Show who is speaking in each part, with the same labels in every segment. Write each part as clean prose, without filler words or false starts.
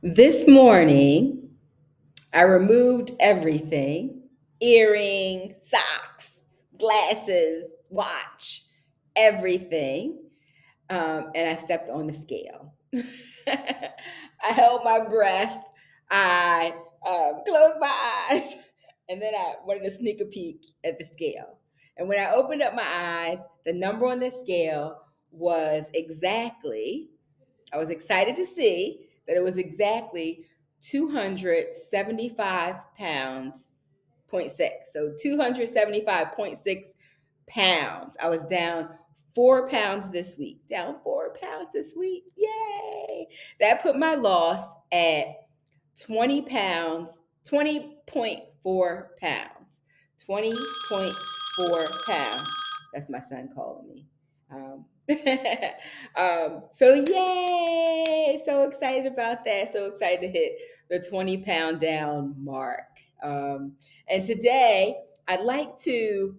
Speaker 1: This morning, I removed everything: earring, socks, glasses, watch, everything. And I stepped on the scale. I held my breath. I closed my eyes. And then I wanted to sneak a peek at the scale. And when I opened up my eyes, the number on the scale was exactly, I was excited to see that it was exactly 275 pounds, point six. So 275.6 pounds. I was down 4 pounds this week. Down 4 pounds this week. Yay. That put my loss at 20 pounds, 20.4 pounds. 20.4 pounds. That's my son calling me. Um, so yay! So excited about that. So excited to hit the 20-pound down mark. And today I'd like to,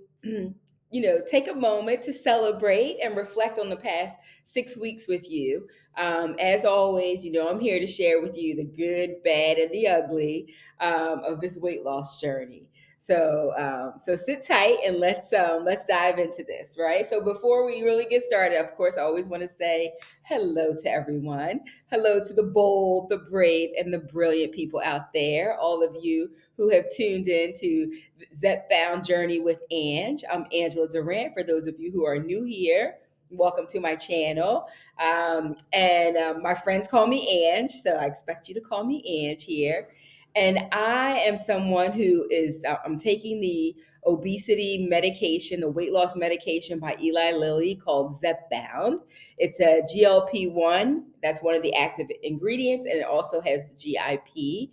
Speaker 1: take a moment to celebrate and reflect on the past 6 weeks with you. As always, I'm here to share with you the good, bad, and the ugly of this weight loss journey. So sit tight and let's dive into this, right? So before we really get started, of course, I always want to say hello to everyone. Hello to the bold, the brave, and the brilliant people out there. All of you who have tuned in to Zepbound Journey with Ange. I'm Angela Durant. For those of you who are new here, welcome to my channel. And my friends call me Ange, so I expect you to call me Ange here. And I am someone who is, I'm taking the obesity medication, the weight loss medication by Eli Lilly called Zepbound. It's a GLP-1, that's one of the active ingredients, and it also has the GIP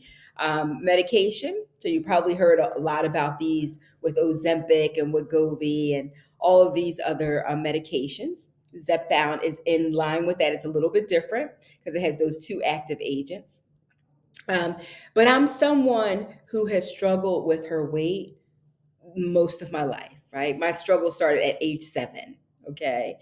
Speaker 1: medication. So you probably heard a lot about these with Ozempic and Wegovy and all of these other medications. Zepbound is in line with that. It's a little bit different because it has those two active agents. Um, but I'm someone who has struggled with her weight most of my life, right? My struggle started at age 7, okay?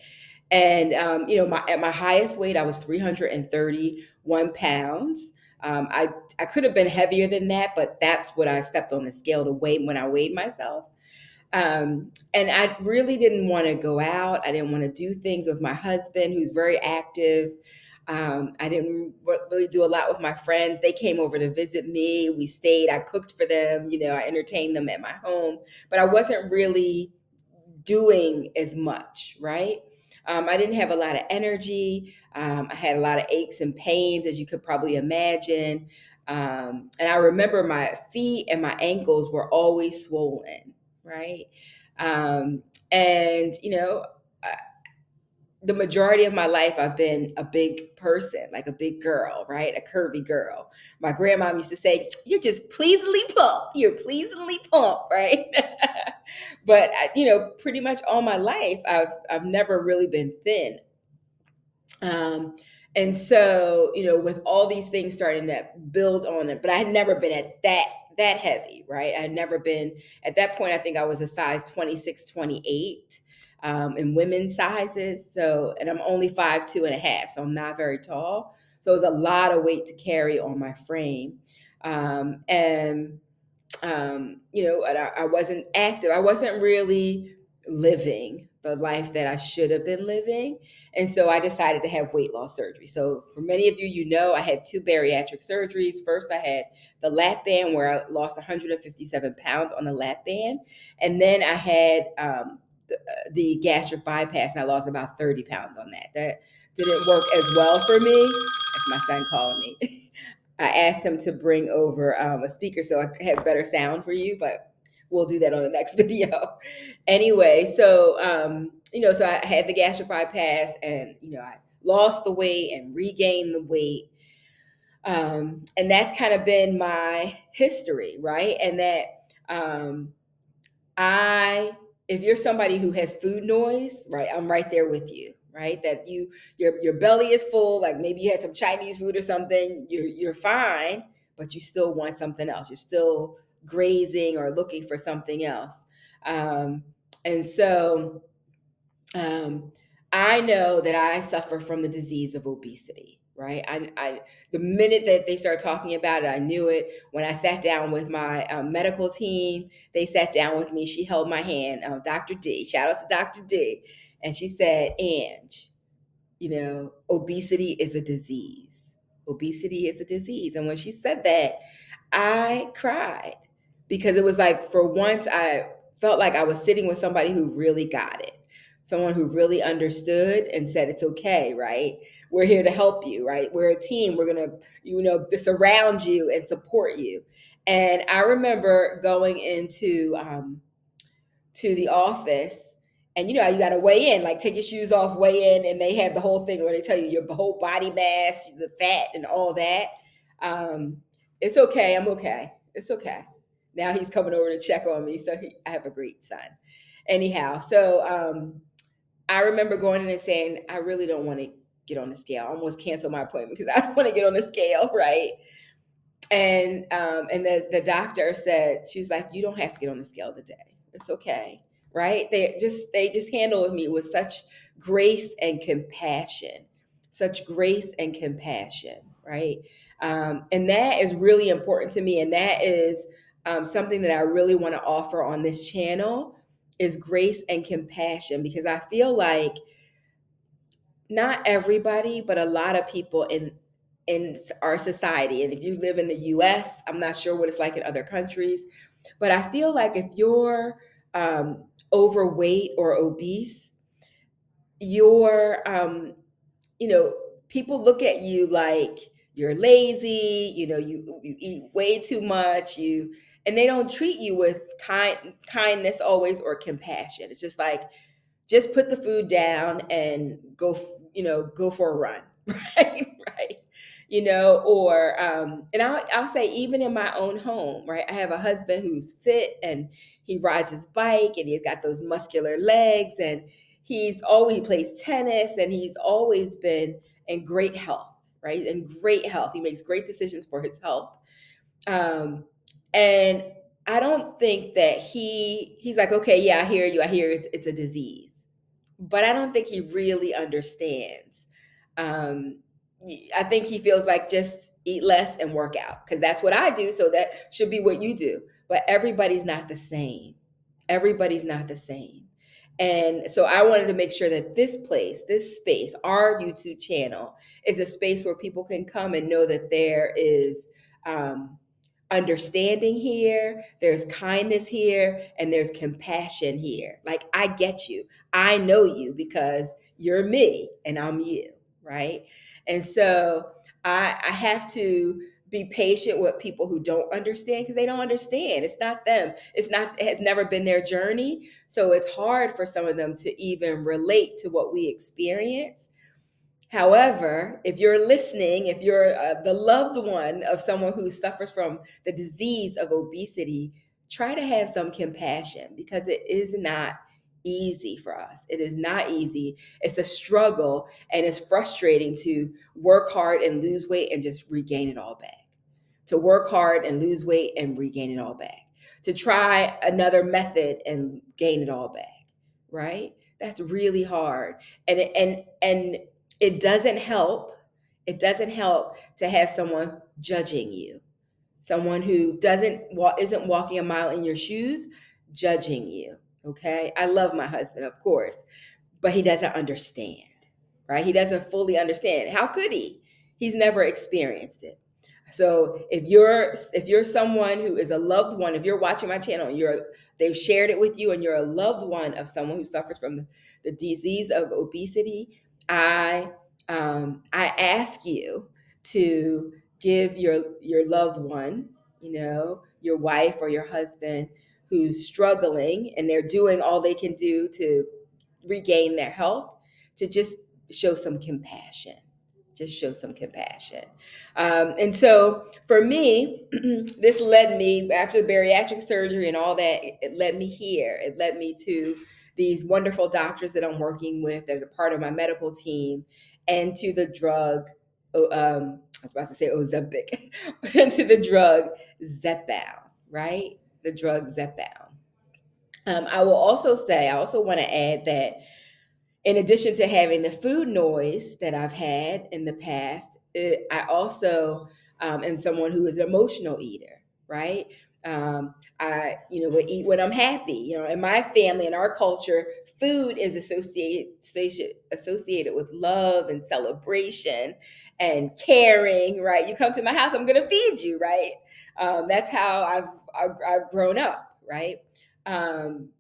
Speaker 1: And, at my highest weight, I was 331 pounds. I could have been heavier than that, but that's what I stepped on the scale to weigh when I weighed myself. And I really didn't want to go out. I didn't want to do things with my husband, who's very active. I didn't really do a lot with my friends. They came over to visit me. We stayed. I cooked for them. I entertained them at my home, but I wasn't really doing as much, right? I didn't have a lot of energy. I had a lot of aches and pains, as you could probably imagine. And I remember my feet and my ankles were always swollen, right? Um, and, the majority of my life, I've been a big person, like a big girl, right? A curvy girl. My grandma used to say, "You're just pleasantly plump. You're pleasantly plump," right? But pretty much all my life, I've never really been thin. Um, and so, with all these things starting to build on it, but I had never been at that heavy, right? I had never been at that point. I think I was a size 26, 28 in women's sizes. So, and I'm only 5'2.5", so I'm not very tall. So it was a lot of weight to carry on my frame. And and I wasn't active. I wasn't really living the life that I should have been living. And so I decided to have weight loss surgery. So for many of you, I had two bariatric surgeries. First, I had the lap band where I lost 157 pounds on the lap band. And then I had the gastric bypass, and I lost about 30 pounds on that. That didn't work as well for me. That's my son calling me. I asked him to bring over a speaker so I could have better sound for you, but we'll do that on the next video. Anyway, so I had the gastric bypass, and I lost the weight and regained the weight, and that's kind of been my history, right? And that um, I if you're somebody who has food noise, right, I'm right there with you, right? That your belly is full, like maybe you had some Chinese food or something, you're fine, but you still want something else. You're still grazing or looking for something else. Um, and so um, I know that I suffer from the disease of obesity. right? The minute that they started talking about it, I knew it. When I sat down with my medical team, they sat down with me. She held my hand, Dr. D. Shout out to Dr. D. And she said, Ange, obesity is a disease. Obesity is a disease. And when she said that, I cried because it was like, for once, I felt like I was sitting with somebody who really got it, someone who really understood and said, it's okay, right? We're here to help you, right? We're a team. We're going to, surround you and support you. And I remember going into, to the office, and you got to weigh in, like take your shoes off, weigh in, and they have the whole thing where they tell you your whole body mass, the fat, and all that. um it's okay, I'm okay, it's okay. Now he's coming over to check on me, so I have a great son. Anyhow, so I remember going in and saying, I really don't want to get on the scale. I almost canceled my appointment because I don't want to get on the scale, right? And the doctor said, she was like, you don't have to get on the scale today, it's okay, right? They just handled me with such grace and compassion, such grace and compassion, right? And that is really important to me, and that is something that I really want to offer on this channel, is grace and compassion, because I feel like not everybody, but a lot of people in our society, and if you live in the US, I'm not sure what it's like in other countries, but I feel like if you're overweight or obese, you're people look at you like you're lazy, you eat way too much, and they don't treat you with kindness always, or compassion. It's just like, just put the food down and go for a run, right? Right. Or and I'll say, even in my own home, right? I have a husband who's fit, and he rides his bike, and he's got those muscular legs, and he plays tennis, and he's always been in great health, right? In great health. He makes great decisions for his health. And I don't think that he's like, okay, yeah, I hear you. I hear it's a disease, but I don't think he really understands. Um, I think he feels like, just eat less and work out, because that's what I do. So that should be what you do. But everybody's not the same. Everybody's not the same. And so I wanted to make sure that this space, our YouTube channel, is a space where people can come and know that there is understanding here, there's kindness here, and there's compassion here. Like, I get you. I know you because you're me and I'm you, right? And so I have to be patient with people who don't understand, because they don't understand. It's not them. It has never been their journey. So it's hard for some of them to even relate to what we experience. However, if you're listening, if you're the loved one of someone who suffers from the disease of obesity, try to have some compassion, because it is not easy for us. It is not easy. It's a struggle, and it's frustrating to work hard and lose weight and just regain it all back. To work hard and lose weight and regain it all back. To try another method and gain it all back, right? That's really hard. And it doesn't help. It doesn't help to have someone judging you, someone who isn't walking a mile in your shoes, judging you. Okay, I love my husband, of course, but he doesn't understand, right? He doesn't fully understand. How could he? He's never experienced it. So if you're someone who is a loved one, if you're watching my channel and they've shared it with you, and you're a loved one of someone who suffers from the disease of obesity, I ask you to give your loved one, your wife or your husband who's struggling, and they're doing all they can do to regain their health, to just show some compassion. Just show some compassion. And so for me, this led me, after the bariatric surgery and all that, it led me here. It led me to these wonderful doctors that I'm working with, that are part of my medical team, and to the drug, I was about to say Ozempic, and to the drug Zepbound, right? The drug Zepbound. I also want to add that, in addition to having the food noise that I've had in the past, I also am someone who is an emotional eater, right? I, will eat when I'm happy. In my family, in our culture, food is associated with love and celebration and caring, right? You come to my house, I'm going to feed you, right? That's how I've grown up, right?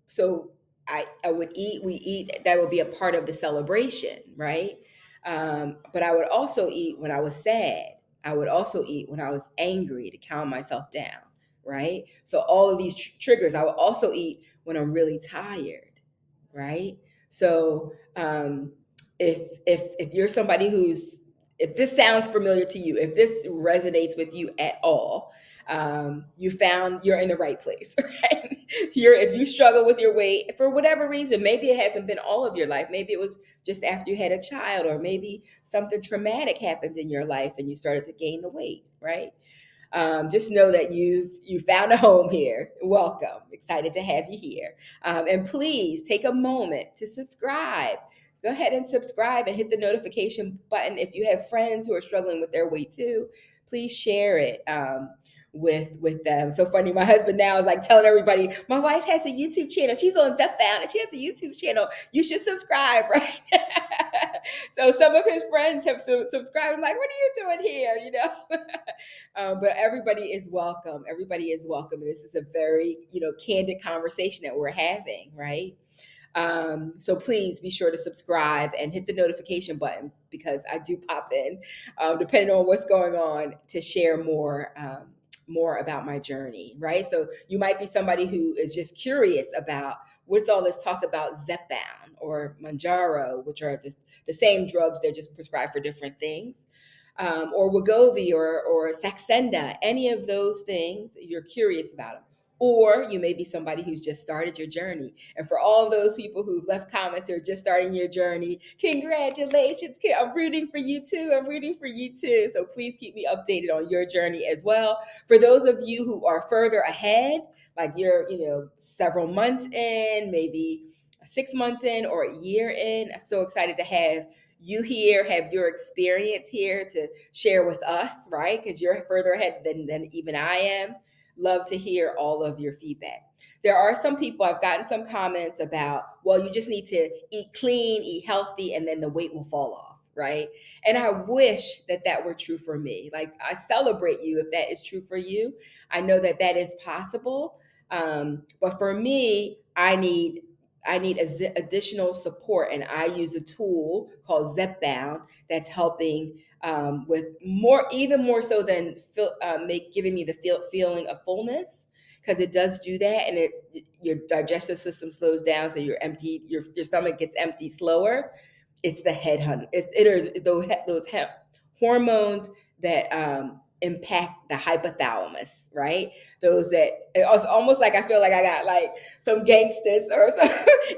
Speaker 1: So I would eat, we eat, that would be a part of the celebration, right? But I would also eat when I was sad. I would also eat when I was angry to calm myself down, right? So all of these triggers. I would also eat when I'm really tired, right? So if you're somebody if this sounds familiar to you, if this resonates with you at all, you found you're in the right place, right? If you struggle with your weight for whatever reason, maybe it hasn't been all of your life, maybe it was just after you had a child, or maybe something traumatic happened in your life and you started to gain the weight, right? Just know that you found a home here. Welcome. Excited to have you here. And please take a moment to subscribe. Go ahead and subscribe and hit the notification button. If you have friends who are struggling with their weight too, please share it with them. So funny. My husband now is like telling everybody, my wife has a YouTube channel. She's on Zepbound and she has a YouTube channel. You should subscribe, right? So some of his friends have subscribed. I'm like, what are you doing here? But everybody is welcome. Everybody is welcome. This is a very, candid conversation that we're having, right? So please be sure to subscribe and hit the notification button, because I do pop in, depending on what's going on, to share more about my journey, right? So you might be somebody who is just curious about what's all this talk about Zepbound or Mounjaro, which are the same drugs, they're just prescribed for different things. Or Wegovy or Saxenda, any of those things, you're curious about them. Or you may be somebody who's just started your journey. And for all of those people who've left comments who are just starting your journey, congratulations. I'm rooting for you too. I'm rooting for you too. So please keep me updated on your journey as well. For those of you who are further ahead, like you're, several months in, maybe 6 months in or a year in, I'm so excited to have you here, have your experience here to share with us, right? Because you're further ahead than even I am. Love to hear all of your feedback. There are some people, I've gotten some comments about, well, you just need to eat clean, eat healthy, and then the weight will fall off, right? And I wish that were true for me. Like, I celebrate you if that is true for you. I know that is possible. But for me, I need additional support, and I use a tool called Zepbound that's helping with even more so than giving me the feeling of fullness, because it does do that, and your digestive system slows down, so you're empty, your stomach gets empty slower. It's the head hunt. It is those hormones that impact the hypothalamus, right? Those that it's almost like I feel like I got like some gangsters or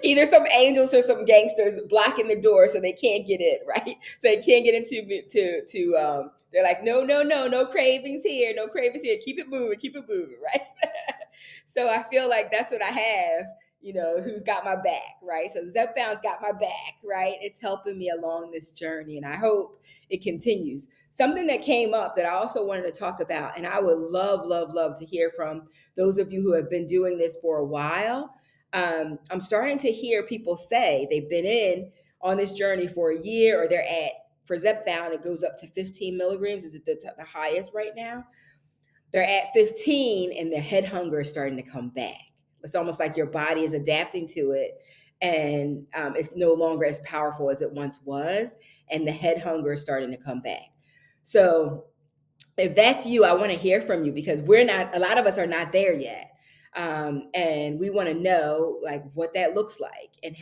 Speaker 1: either some angels or some gangsters blocking the door so they can't get in, right? So they can't get into they're like, no cravings here, no cravings here. Keep it moving, right? So I feel like that's what I have, who's got my back, right? So Zepbound's got my back, right? It's helping me along this journey, and I hope it continues. Something that came up that I also wanted to talk about, and I would love to hear from those of you who have been doing this for a while. I'm starting to hear people say they've been on this journey for a year, or for Zepbound, it goes up to 15 milligrams. Is it the highest right now? They're at 15 and their head hunger is starting to come back. It's almost like your body is adapting to it, and it's no longer as powerful as it once was, and the head hunger is starting to come back. So if that's you, I want to hear from you, because a lot of us are not there yet. And we want to know like what that looks like and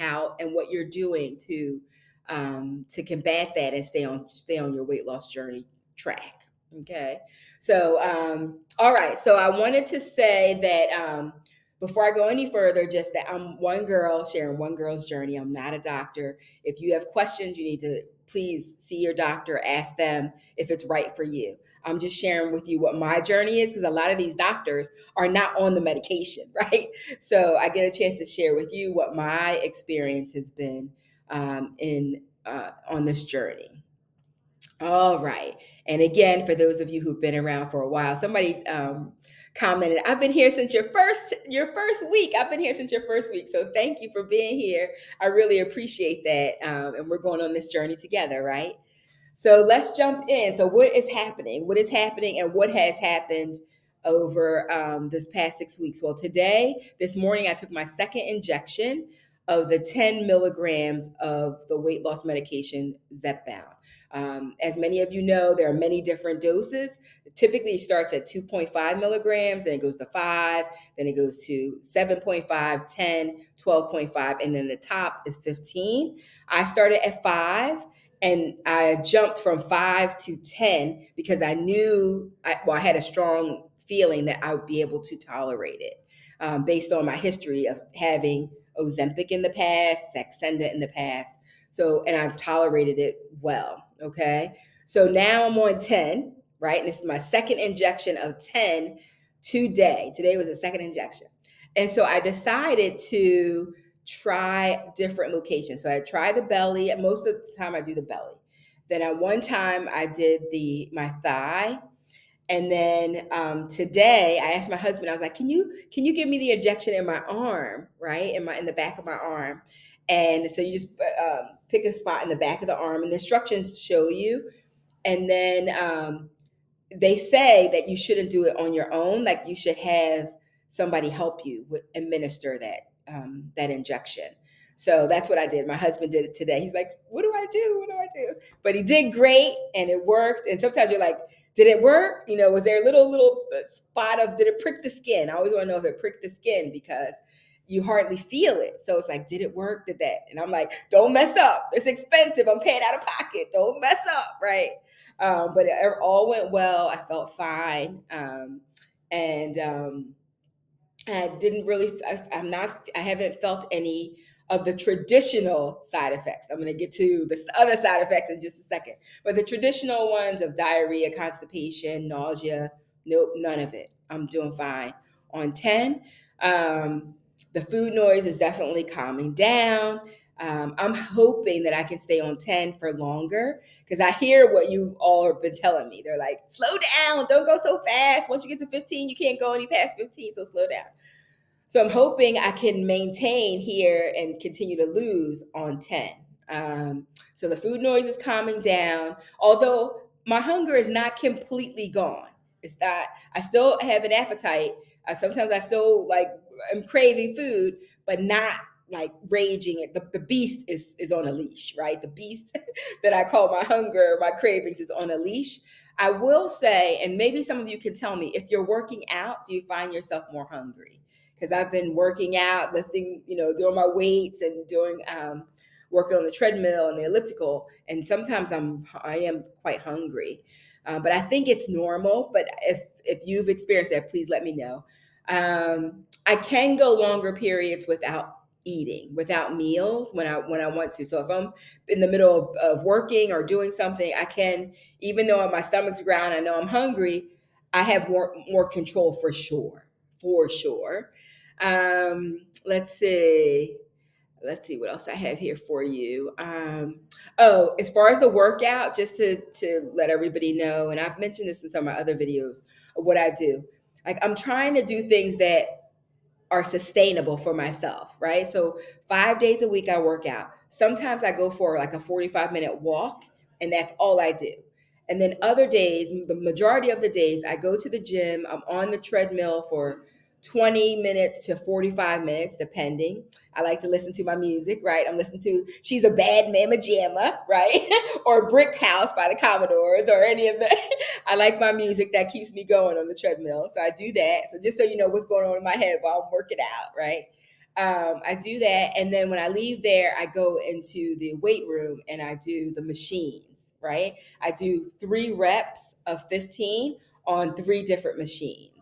Speaker 1: what you're doing to combat that and stay on your weight loss journey track. Okay. So, all right. So I wanted to say that, before I go any further, just that I'm one girl sharing one girl's journey. I'm not a doctor. If you have questions, you need to please see your doctor, ask them if it's right for you. I'm just sharing with you what my journey is, because a lot of these doctors are not on the medication, right? So I get a chance to share with you what my experience has been on this journey. All right. And again, for those of you who've been around for a while, somebody commented, "I've been here since your first week. I've been here since your first week." So thank you for being here. I really appreciate that. And we're going on this journey together, right? So let's jump in. So what is happening? What is happening, and what has happened over this past 6 weeks? Well, this morning, I took my second injection of the 10 milligrams of the weight loss medication Zepbound. As many of you know, there are many different doses. Typically, it starts at 2.5 milligrams, then it goes to 5, then it goes to 7.5, 10, 12.5, and then the top is 15. I started at 5, and I jumped from 5 to 10 because I knew, I had a strong feeling that I would be able to tolerate it, based on my history of having Ozempic in the past, Saxenda in the past. So, and I've tolerated it well. Okay. So now I'm on 10, right? And this is my second injection of 10 today. Today was the second injection. And so I decided to try different locations. So I tried the belly. Most of the time I do the belly. Then at one time I did my thigh. And then today I asked my husband, I was like, can you give me the injection in my arm, right? In the back of my arm. And so you just pick a spot in the back of the arm, and the instructions show you. And then they say that you shouldn't do it on your own. Like, you should have somebody help you administer that injection. So that's what I did. My husband did it today. He's like, "What do I do? What do I do?" But he did great, and it worked. And sometimes you're like, "Did it work? Was there a little spot of, did it prick the skin?" I always want to know if it pricked the skin, because you hardly feel it. So it's like, did it work? Did that? And I'm like, don't mess up. It's expensive. I'm paying out of pocket. Don't mess up, right? But it all went well. I felt fine. And I didn't really, I haven't felt any of the traditional side effects. I'm going to get to the other side effects in just a second. But the traditional ones of diarrhea, constipation, nausea, nope, none of it. I'm doing fine on 10. The food noise is definitely calming down. I'm hoping that I can stay on 10 for longer, because I hear what you all have been telling me. They're like, slow down, don't go so fast. Once you get to 15, you can't go any past 15, so slow down. So I'm hoping I can maintain here and continue to lose on 10. So the food noise is calming down, although my hunger is not completely gone. It's not, I still have an appetite. Sometimes I still am craving food, but not like raging. The beast is on a leash, right? The beast that I call my hunger, my cravings, is on a leash. I will say, and maybe some of you can tell me, if you're working out, do you find yourself more hungry? Because I've been working out, lifting, doing my weights and doing working on the treadmill and the elliptical, and sometimes I am quite hungry. But I think it's normal. But if you've experienced that, please let me know. I can go longer periods without eating, without meals, when I want to. So if I'm in the middle of working or doing something, I can, even though my stomach's growling, I know I'm hungry, I have more control, for sure, for sure. Let's see. What else I have here for you. As far as the workout, just to let everybody know, and I've mentioned this in some of my other videos of what I do. Like, I'm trying to do things that are sustainable for myself, right? So 5 days a week I work out. Sometimes I go for like a 45-minute walk, and that's all I do. And then other days, the majority of the days, I go to the gym. I'm on the treadmill for 20 minutes to 45 minutes, depending. I like to listen to my music, right? I'm listening to She's a Bad Mama Jamma, right? Or Brick House by the Commodores, or any of that. I like my music. That keeps me going on the treadmill. So I do that. So just so you know what's going on in my head while I'm working out, right? I do that. And then when I leave there, I go into the weight room and I do the machines, right? I do 3 reps of 15 on 3 different machines.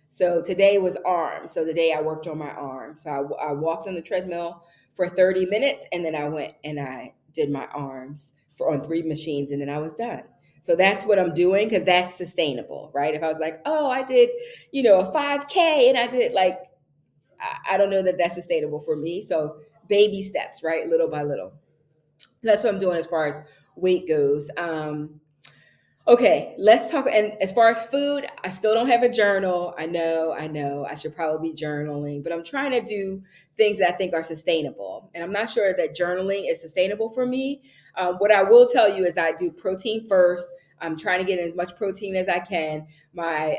Speaker 1: So today was arms. So today I worked on my arms. So I walked on the treadmill for 30 minutes, and then I went and I did my arms on 3 machines, and then I was done. So that's what I'm doing, because that's sustainable, right? If I was like, oh, I did, a 5K, and I did I don't know that that's sustainable for me. So baby steps, right? Little by little. That's what I'm doing as far as weight goes. Okay, let's talk. And as far as food, I still don't have a journal. I know. I should probably be journaling, but I'm trying to do things that I think are sustainable. And I'm not sure that journaling is sustainable for me. What I will tell you is I do protein first. I'm trying to get in as much protein as I can. My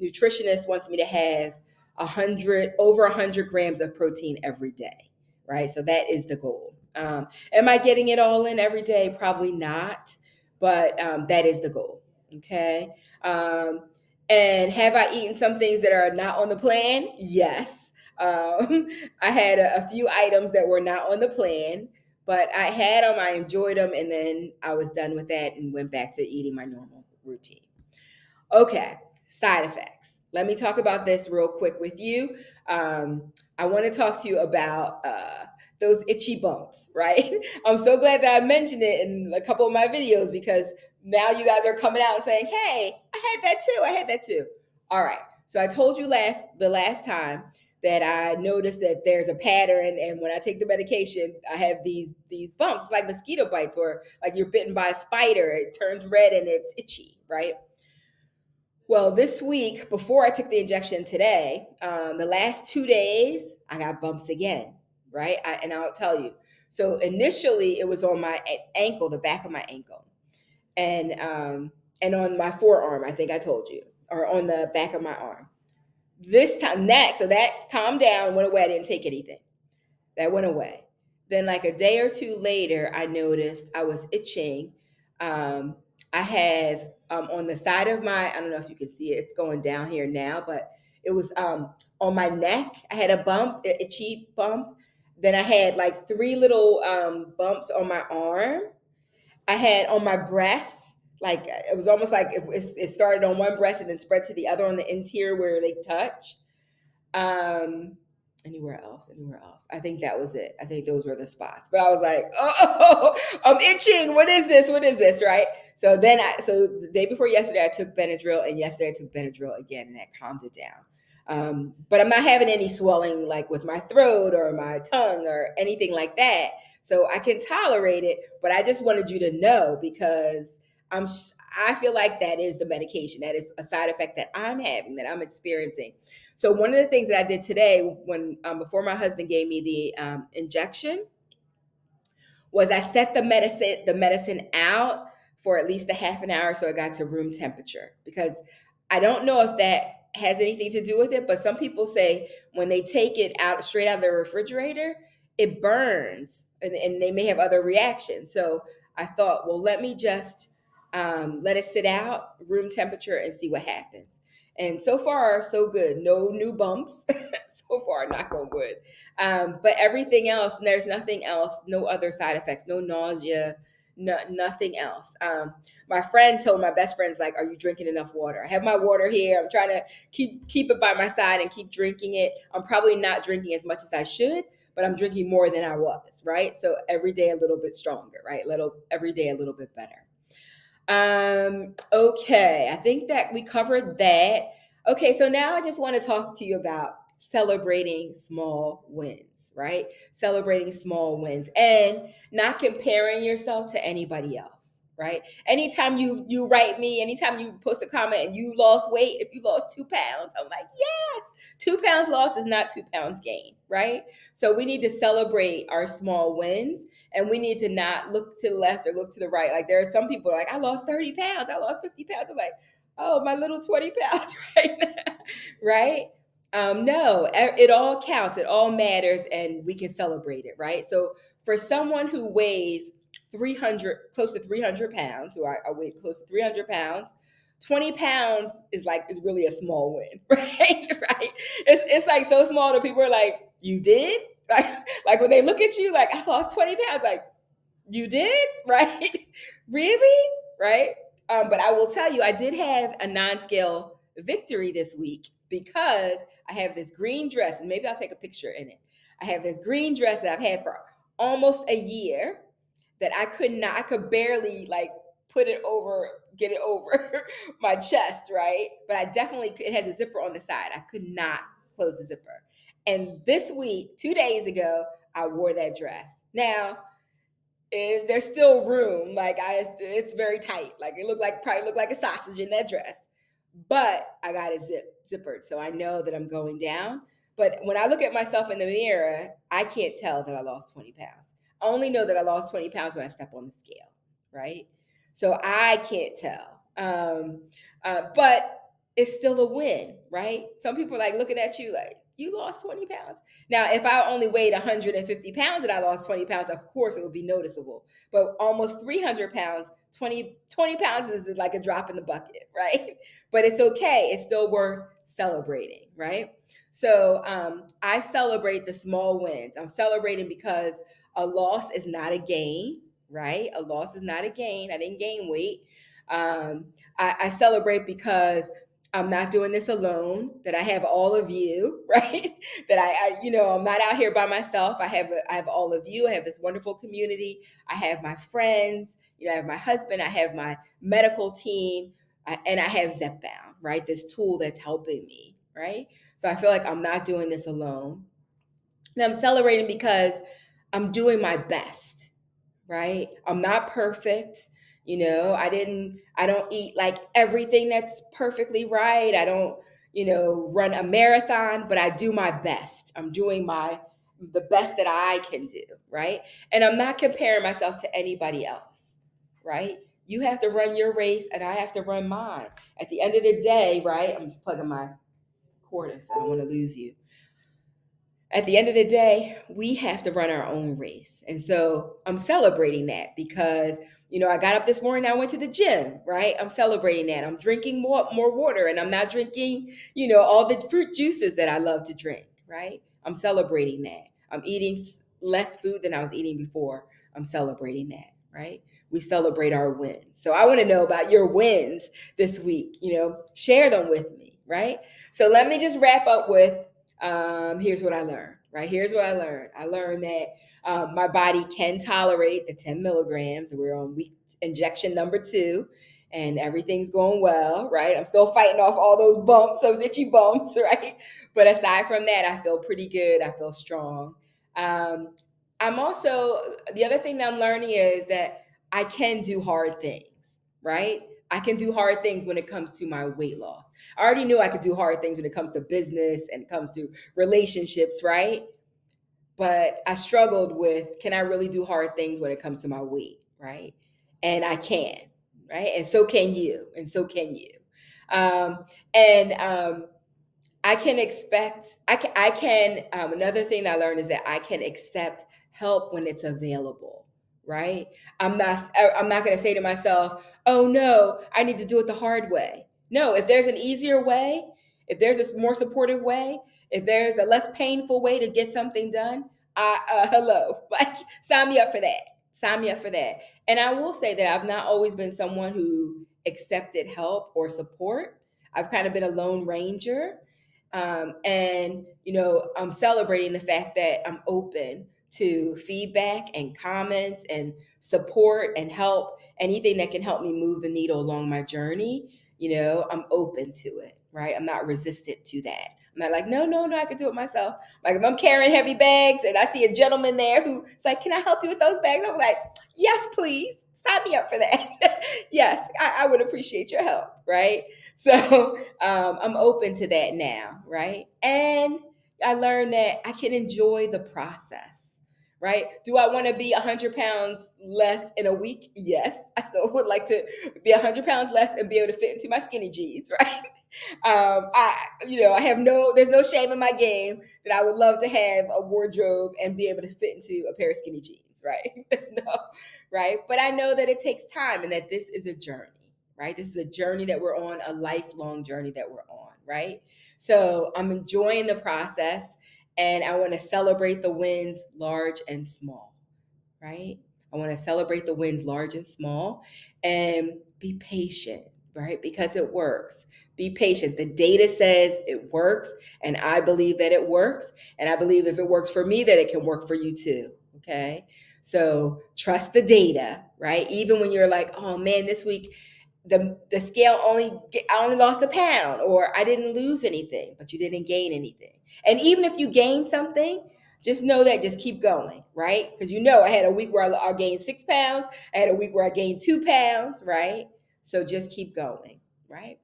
Speaker 1: nutritionist wants me to have 100 grams of protein every day, right? So that is the goal. Am I getting it all in every day? Probably not, but that is the goal. Okay. And have I eaten some things that are not on the plan? Yes. I had a few items that were not on the plan, but I had them, I enjoyed them, and then I was done with that and went back to eating my normal routine. Okay, side effects. Let me talk about this real quick with you. I want to talk to you about those itchy bumps, right? I'm so glad that I mentioned it in a couple of my videos because now you guys are coming out and saying, "Hey, I had that too. I had that too." All right. So I told you the last time that I noticed that there's a pattern, and when I take the medication, I have these bumps. It's like mosquito bites, or like you're bitten by a spider. It turns red and it's itchy, right? Well, this week, before I took the injection today, the last 2 days, I got bumps again, right? And I'll tell you. So initially, it was on my ankle, the back of my ankle, and on my forearm. I think I told you, or on the back of my arm. This time, next, so that calmed down, went away. I didn't take anything. That went away. Then, like a day or two later, I noticed I was itching. Um, I have on the side of my, I don't know if you can see it, it's going down here now, but it was on my neck. I had a bump, a itchy bump. Then I had like three little bumps on my arm. I had on my breasts, like it was almost like it started on one breast and then spread to the other on the interior where they touch. Um, anywhere else. I think that was it. I think those were the spots. But I was like, oh, I'm itching. What is this? What is this? Right. So the day before yesterday, I took Benadryl, and yesterday I took Benadryl again, and that calmed it down. But I'm not having any swelling like with my throat or my tongue or anything like that. So I can tolerate it. But I just wanted you to know because I'm I feel like that is the medication. That is a side effect that I'm having, that I'm experiencing. So one of the things that I did today, when before my husband gave me the injection, was I set the medicine out for at least a half an hour so it got to room temperature, because I don't know if that has anything to do with it, but some people say when they take it out straight out of the refrigerator, it burns, and they may have other reactions. So I thought, well, let me just let it sit out room temperature and see what happens. And so far, so good. No new bumps. So far, knock on wood. But everything else, there's nothing else, no other side effects, no nausea, nothing else. My friend told my best friend's like, "Are you drinking enough water?" I have my water here. I'm trying to keep it by my side and keep drinking it. I'm probably not drinking as much as I should, but I'm drinking more than I was, right? So every day a little bit stronger, right? Little every day a little bit better. Okay, I think that we covered that. Okay, so now I just want to talk to you about celebrating small wins, right? Celebrating small wins and not comparing yourself to anybody else, right? Anytime you write me, anytime you post a comment and you lost weight, if you lost 2 pounds, I'm like, yes, 2 pounds lost is not 2 pounds gained, right? So we need to celebrate our small wins, and we need to not look to the left or look to the right. Like there are some people like, I lost 30 pounds, I lost 50 pounds. I'm like, oh, my little 20 pounds right now, right? No, it all counts, it all matters, and we can celebrate it, right? So for someone who weighs 300, close to 300 pounds, who I weigh close to 300 pounds, 20 pounds is really a small win, right? Right? It's like so small that people are like, you did? Like when they look at you, like, I lost 20 pounds, like, you did? Right? Really? Right? But I will tell you, I did have a non-scale victory this week because I have this green dress, and maybe I'll take a picture in it. I have this green dress that I've had for almost a year that I could barely like get it over my chest, right? But I definitely, it has a zipper on the side. I could not close the zipper. And this week, 2 days ago, I wore that dress. Now, there's still room. Like it's very tight. Like it probably look like a sausage in that dress. But I got it zippered, so I know that I'm going down. But when I look at myself in the mirror, I can't tell that I lost 20 pounds. I only know that I lost 20 pounds when I step on the scale, right? So I can't tell. But it's still a win, right? Some people are like looking at you like, you lost 20 pounds. Now, if I only weighed 150 pounds and I lost 20 pounds, of course it would be noticeable. But almost 300 pounds, 20 pounds is like a drop in the bucket, right? But it's okay. It's still worth celebrating, right? So I celebrate the small wins. I'm celebrating because a loss is not a gain, right? A loss is not a gain. I didn't gain weight. I celebrate because I'm not doing this alone, that I have all of you, right? That I'm not out here by myself. I have all of you. I have this wonderful community. I have my friends, I have my husband, I have my medical team, and I have Zepbound, right? This tool that's helping me, right? So I feel like I'm not doing this alone. And I'm celebrating because I'm doing my best, right? I'm not perfect. I don't eat like everything that's perfectly right. I don't, run a marathon, but I do my best. I'm doing the best that I can do, right? And I'm not comparing myself to anybody else, right? You have to run your race and I have to run mine. At the end of the day, right? I'm just plugging my cord in, so I don't want to lose you. At the end of the day, we have to run our own race. And so I'm celebrating that because, I got up this morning, I went to the gym, right? I'm celebrating that. I'm drinking more water and I'm not drinking, all the fruit juices that I love to drink, right? I'm celebrating that. I'm eating less food than I was eating before. I'm celebrating that, right? We celebrate our wins. So I want to know about your wins this week, share them with me, right? So let me just wrap up with here's what I learned, right? Here's what I learned. I learned that my body can tolerate the 10 milligrams. We're on week injection number 2 and everything's going well, right? I'm still fighting off all those bumps, those itchy bumps, right? But aside from that, I feel pretty good. I feel strong. I'm also, the other thing that I'm learning is that I can do hard things, right? I can do hard things when it comes to my weight loss. I already knew I could do hard things when it comes to business and it comes to relationships, right? But I struggled with, can I really do hard things when it comes to my weight, right? And I can, right? And so can you, and so can you. And I can expect, another thing I learned is that I can accept help when it's available, right? I'm not going to say to myself, oh no, I need to do it the hard way. No, if there's an easier way, if there's a more supportive way, if there's a less painful way to get something done, hello, like sign me up for that. Sign me up for that. And I will say that I've not always been someone who accepted help or support. I've kind of been a lone ranger. I'm celebrating the fact that I'm open to feedback and comments and support and help, anything that can help me move the needle along my journey. I'm open to it, right? I'm not resistant to that. I'm not like, no, I can do it myself. Like if I'm carrying heavy bags and I see a gentleman there who's like, can I help you with those bags? I'm like, yes, please. Sign me up for that. Yes, I would appreciate your help, right? So I'm open to that now, right? And I learned that I can enjoy the process, right? Do I want to be 100 pounds less in a week? Yes, I still would like to be 100 pounds less and be able to fit into my skinny jeans, right? There's no shame in my game that I would love to have a wardrobe and be able to fit into a pair of skinny jeans, right? Right? But I know that it takes time and that this is a journey, right? This is a journey that we're on, a lifelong journey that we're on, right? So I'm enjoying the process and I want to celebrate the wins, large and small, right? I want to celebrate the wins, large and small, and be patient, right? Because it works. Be patient. The data says it works, and I believe that it works. And I believe if it works for me, that it can work for you too. Okay. So trust the data, right? Even when you're like, oh man, this week the scale I only lost a pound, or I didn't lose anything, but you didn't gain anything. And even if you gain something, just know that, just keep going, right? Because I had a week where I gained 6 pounds. I had a week where I gained 2 pounds, right? So just keep going, right?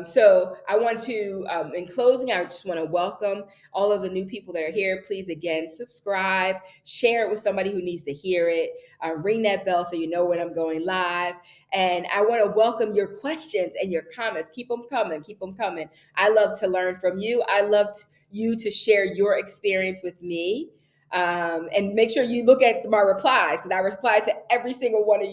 Speaker 1: So I want to, in closing, I just want to welcome all of the new people that are here. Please, again, subscribe, share it with somebody who needs to hear it, ring that bell so you know when I'm going live. And I want to welcome your questions and your comments. Keep them coming, keep them coming. I love to learn from you. I love you to share your experience with me. And make sure you look at my replies, because I reply to every single one of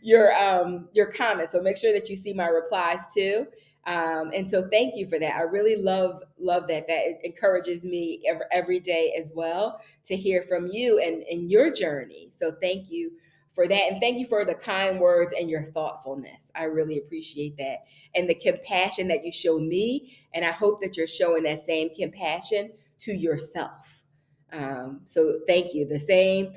Speaker 1: your comments. So make sure that you see my replies too. And so thank you for that. I really love that. That encourages me every day as well, to hear from you and your journey. So thank you for that. And thank you for the kind words and your thoughtfulness. I really appreciate that. And the compassion that you show me. And I hope that you're showing that same compassion to yourself. So thank you. The same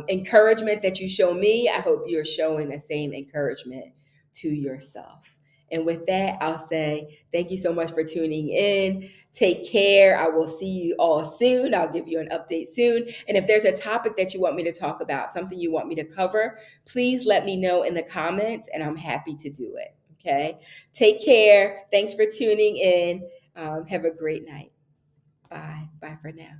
Speaker 1: encouragement that you show me, I hope you're showing the same encouragement to yourself. And with that, I'll say thank you so much for tuning in. Take care. I will see you all soon. I'll give you an update soon. And if there's a topic that you want me to talk about, something you want me to cover, please let me know in the comments, and I'm happy to do it. Okay. Take care. Thanks for tuning in. Have a great night. Bye. Bye for now.